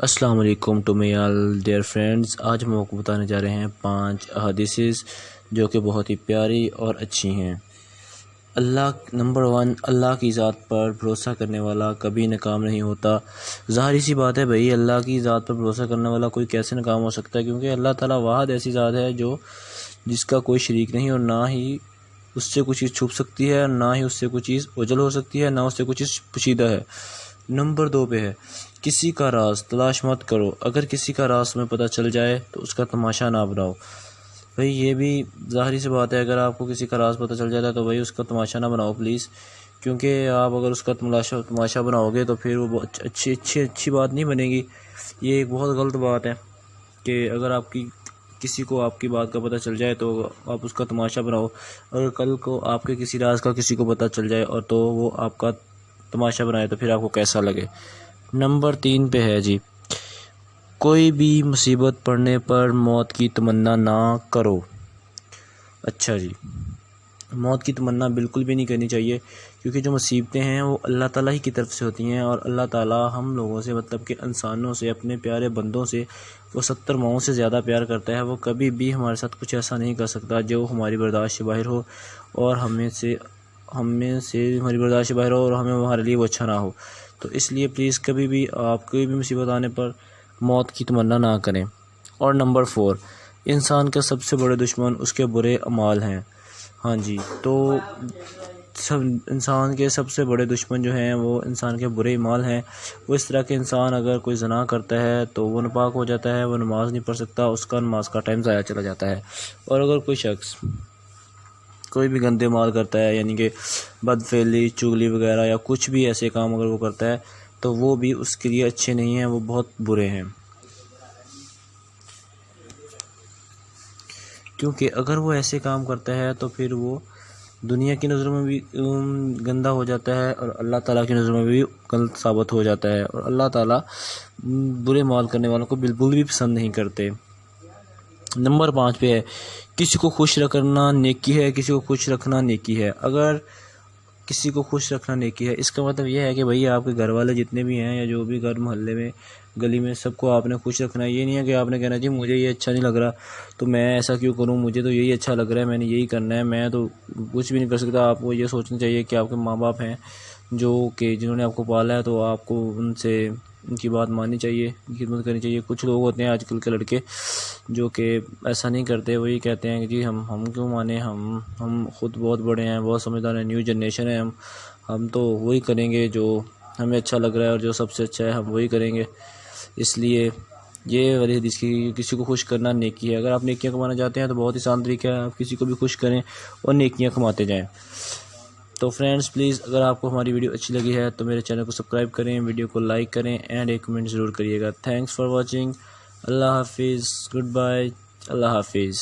السلام علیکم to my all dear friends. آج ہم آپ کو بتانے جا رہے ہیں 5 احادیث جو کہ بہت ہی پیاری اور اچھی ہیں. نمبر 1، اللہ کی ذات پر بھروسہ کرنے والا کبھی ناکام نہیں ہوتا. ظاہری سی بات ہے بھائی، اللہ کی ذات پر بھروسہ کرنے والا کوئی کیسے ناکام ہو سکتا ہے، کیونکہ اللہ تعالیٰ واحد ایسی ذات ہے جس کا کوئی شریک نہیں، اور نہ ہی اس سے کوئی چیز چھپ سکتی ہے، نہ ہی اس سے کوئی چیز اوجھل ہو سکتی ہے، نہ اس سے کوئی چیز پوشیدہ ہے. نمبر 2 پہ ہے، کسی کا راز تلاش مت کرو. اگر کسی کا راز تمہیں پتہ چل جائے تو اس کا تماشا نہ بناؤ. بھئی یہ بھی ظاہری سی بات ہے، اگر آپ کو کسی کا راز پتہ چل جاتا ہے تو بھئی اس کا تماشا نہ بناؤ پلیز، کیونکہ آپ اگر اس کا تماشا بناؤ گے تو پھر وہ اچھی بات نہیں بنے گی. یہ ایک بہت غلط بات ہے کہ اگر کسی کو آپ کی بات کا پتہ چل جائے تو آپ اس کا تماشا بناؤ. اگر کل کو آپ کے کسی راز کا کسی کو پتہ چل جائے اور تو وہ آپ کا تماشا بنائے تو پھر آپ کو کیسا لگے. نمبر 3 پہ ہے جی، کوئی بھی مصیبت پڑنے پر موت کی تمنا نہ کرو. اچھا جی، موت کی تمنا بالکل بھی نہیں کرنی چاہیے، کیونکہ جو مصیبتیں ہیں وہ اللہ تعالیٰ ہی کی طرف سے ہوتی ہیں، اور اللہ تعالیٰ ہم لوگوں سے مطلب کہ انسانوں سے، اپنے پیارے بندوں سے وہ 70 ماؤں سے زیادہ پیار کرتا ہے. وہ کبھی بھی ہمارے ساتھ کچھ ایسا نہیں کر سکتا جو ہماری برداشت سے باہر ہو، اور ہمیں سے ہماری برداشت سے باہر ہو، اور ہمیں ہمارے لیے وہ اچھا نہ ہو. تو اس لیے پلیز کبھی بھی آپ کوئی بھی مصیبت آنے پر موت کی تمنا نہ کریں. اور نمبر 4، انسان کا سب سے بڑے دشمن اس کے برے اعمال ہیں. ہاں جی، تو انسان کے سب سے بڑے دشمن جو ہیں وہ انسان کے برے اعمال ہیں. وہ اس طرح کے انسان اگر کوئی زنا کرتا ہے تو وہ ناپاک ہو جاتا ہے، وہ نماز نہیں پڑھ سکتا، اس کا نماز کا ٹائم ضائع چلا جاتا ہے. اور اگر کوئی شخص کوئی بھی گندے مال کرتا ہے، یعنی کہ بدفعلی، چغلی وغیرہ، یا کچھ بھی ایسے کام اگر وہ کرتا ہے تو وہ بھی اس کے لیے اچھے نہیں ہیں، وہ بہت برے ہیں. کیونکہ اگر وہ ایسے کام کرتا ہے تو پھر وہ دنیا کی نظروں میں بھی گندہ ہو جاتا ہے، اور اللہ تعالیٰ کی نظروں میں بھی غلط ثابت ہو جاتا ہے، اور اللہ تعالیٰ برے مال کرنے والوں کو بالکل بھی پسند نہیں کرتے. نمبر 5 پہ ہے، کسی کو خوش رکھنا نیکی ہے، کسی کو خوش رکھنا نیکی ہے. اگر کسی کو خوش رکھنا نیکی ہے، اس کا مطلب یہ ہے کہ بھئی آپ کے گھر والے جتنے بھی ہیں، یا جو بھی گھر محلے میں گلی میں، سب کو آپ نے خوش رکھنا ہے. یہ نہیں ہے کہ آپ نے کہنا جی مجھے یہ اچھا نہیں لگ رہا تو میں ایسا کیوں کروں، مجھے تو یہی اچھا لگ رہا ہے، میں نے یہی کرنا ہے، میں تو کچھ بھی نہیں کر سکتا. آپ کو یہ سوچنا چاہیے کہ آپ کے ماں باپ ہیں جنہوں نے آپ کو پالا ہے، تو آپ کو ان کی بات ماننی چاہیے، خدمت کرنی چاہیے. کچھ لوگ ہوتے ہیں آج کل کے لڑکے جو کہ ایسا نہیں کرتے، وہی کہتے ہیں کہ جی ہم کیوں مانیں، ہم خود بہت بڑے ہیں، بہت سمجھدار ہیں، نیو جنریشن ہے، ہم تو وہی کریں گے جو ہمیں اچھا لگ رہا ہے، اور جو سب سے اچھا ہے ہم وہی کریں گے. اس لیے یہ والی حدیث کی کسی کو خوش کرنا نیکی ہے. اگر آپ نیکیاں کمانا چاہتے ہیں تو بہت ہی آسان طریقہ ہے، آپ کسی کو بھی خوش کریں اور نیکیاں کماتے جائیں. تو فرینڈز پلیز، اگر آپ کو ہماری ویڈیو اچھی لگی ہے تو میرے چینل کو سبسکرائب کریں، ویڈیو کو لائک کریں، اینڈ ایک کمنٹ ضرور کریے گا. Thanks for watching. اللہ حافظ. Good bye. اللہ حافظ.